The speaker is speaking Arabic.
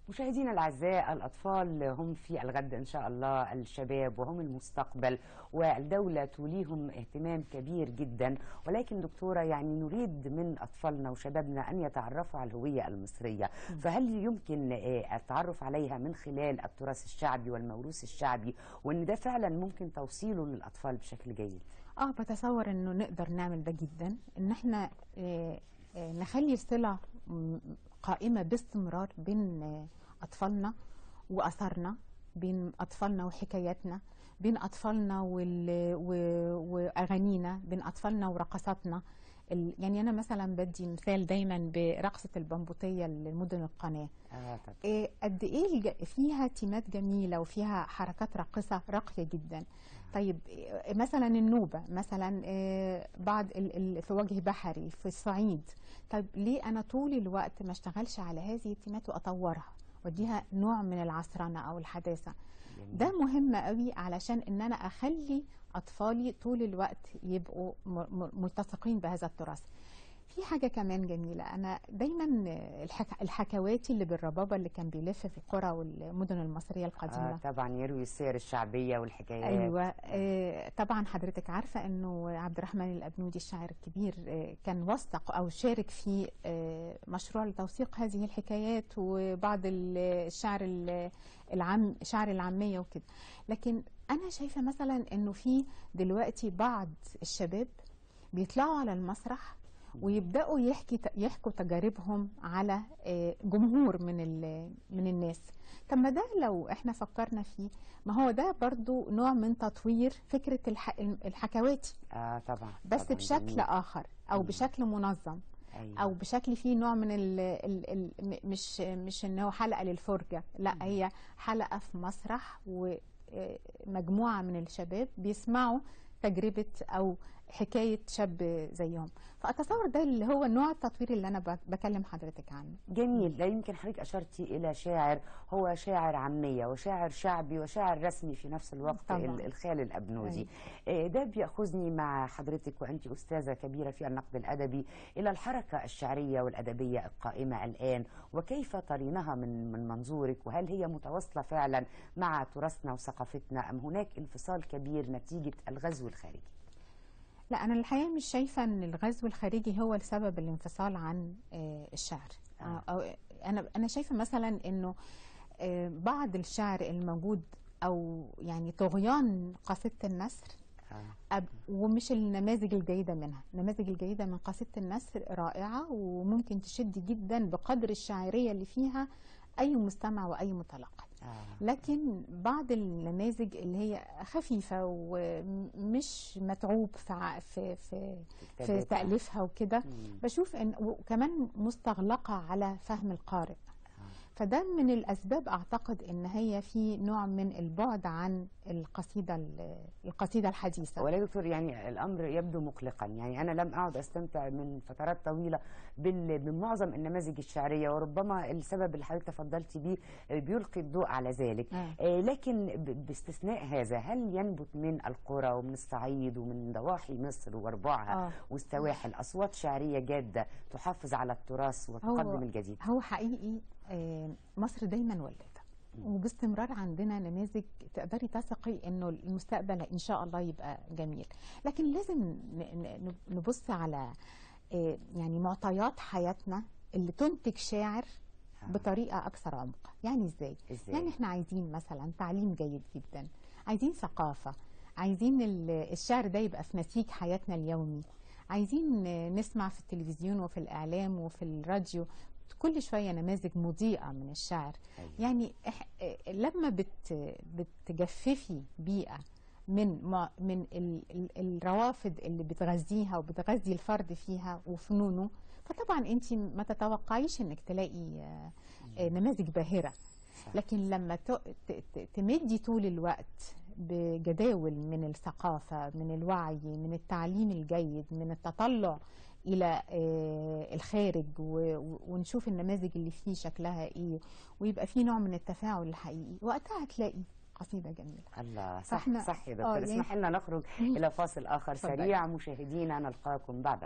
مشاهدينا الأعزاء، الأطفال هم في الغد إن شاء الله الشباب وهم المستقبل، والدولة توليهم اهتمام كبير جدا. ولكن دكتورة يعني نريد من أطفالنا وشبابنا أن يتعرفوا على الهوية المصرية، فهل يمكن التعرف عليها من خلال التراث الشعبي والموروث الشعبي، وأن ده فعلا ممكن توصيله للأطفال بشكل جيد؟ بتصور انه نقدر نعمل ده جدا، ان احنا نخلي الصلة قائمة باستمرار بين أطفالنا وأثرنا، بين أطفالنا وحكاياتنا، بين أطفالنا وأغانينا، بين أطفالنا ورقصاتنا. يعني أنا مثلا بدي مثال دايما برقصة البمبوطية لمدن القناة. قد إيه فيها تيمات جميلة وفيها حركات راقصة راقية جدا. طيب مثلا النوبة، مثلا بعض في وجه بحري في الصعيد. طيب ليه أنا طول الوقت ما اشتغلش على هذه التيمات وأطورها واديها نوع من العصرنة أو الحداثة؟ ده مهم قوي علشان ان انا اخلي اطفالي طول الوقت يبقوا ملتصقين بهذا التراث. في حاجة كمان جميلة، أنا دايما الحكواتي اللي بالربابة اللي كان بيلف في القرى والمدن المصرية القديمة. طبعا يروي السير الشعبية والحكايات. أيوة. طبعا حضرتك عارفة أنه عبد الرحمن الأبنودي الشاعر الكبير كان وثق أو شارك في مشروع لتوثيق هذه الحكايات وبعض الشعر العام، شعر العامية وكده. لكن أنا شايفة مثلا أنه في دلوقتي بعض الشباب بيطلعوا على المسرح ويبدأوا يحكوا تجاربهم على جمهور من الناس. طب ما ده لو احنا فكرنا فيه، ما هو ده برضو نوع من تطوير فكرة الحكواتي. طبعا. بس طبعاً بشكل جميل. آخر أو بشكل منظم. أيوة. أو بشكل فيه نوع من مش إنه حلقة للفرجة، لا هي حلقة في مسرح ومجموعة من الشباب بيسمعوا تجربة أو حكاية شاب زيهم. فأتصور ده اللي هو نوع التطوير اللي أنا بكلم حضرتك عنه. جميل. لا يمكن حضرتك أشرتي إلى شاعر هو شاعر عامية وشاعر شعبي وشاعر رسمي في نفس الوقت، طبعا. الخال الأبنودي. ده بيأخذني مع حضرتك وأنت أستاذة كبيرة في النقد الأدبي إلى الحركة الشعرية والأدبية القائمة الآن، وكيف ترينها من منظورك، وهل هي متواصلة فعلا مع تراثنا وثقافتنا أم هناك انفصال كبير نتيجة الغزو الخارجي؟ لا، أنا الحقيقة مش شايفة أن الغزو الخارجي هو السبب الانفصال عن الشعر. أو أنا شايفة مثلا أنه بعض الشعر الموجود أو يعني طغيان قصيدة النثر، ومش النماذج الجيدة منها. النماذج الجيدة من قصيدة النثر رائعة وممكن تشد جدا بقدر الشاعرية اللي فيها أي مستمع وأي متلقي. لكن بعض النماذج اللي هي خفيفة ومش متعوب في تأليفها وكده، بشوف إن وكمان مستغلقة على فهم القارئ. فده من الأسباب أعتقد إن هي في نوع من البعد عن القصيدة الحديثة. ولا دكتور، يعني الأمر يبدو مقلقا. يعني أنا لم أعد أستمتع من فترات طويلة بمعظم النماذج الشعرية، وربما السبب اللي حضرتك تفضلتي بيه بيلقي الضوء على ذلك. لكن باستثناء هذا، هل ينبت من القرى ومن الصعيد ومن ضواحي مصر واربعها والسواحل أصوات شعرية جادة تحافظ على التراث وتقدم الجديد؟ هو حقيقي مصر دايما ولدت وباستمرار عندنا نماذج تقدري تثقي انه المستقبل ان شاء الله يبقى جميل. لكن لازم نبص على يعني معطيات حياتنا اللي تنتج شاعر بطريقه اكثر عمق. يعني ازاي؟ يعني احنا عايزين مثلا تعليم جيد جدا، عايزين ثقافه، عايزين الشعر ده يبقى في نسيج حياتنا اليومي، عايزين نسمع في التلفزيون وفي الاعلام وفي الراديو كل شوية نماذج مضيئة من الشعر. يعني لما بتجففي بيئة من الروافد اللي بتغذيها وبتغذي الفرد فيها وفنونه، فطبعا انت ما تتوقعيش انك تلاقي نماذج باهرة. لكن لما تمدي طول الوقت بجداول من الثقافة، من الوعي، من التعليم الجيد، من التطلع إلى الخارج، ونشوف النماذج اللي فيه شكلها إيه، ويبقى فيه نوع من التفاعل الحقيقي، وقتها هتلاقي قصيدة جميلة. الله، صح يا دكتور. اسمح لنا نخرج إلى فاصل آخر سريع. مشاهدينا نلقاكم بعد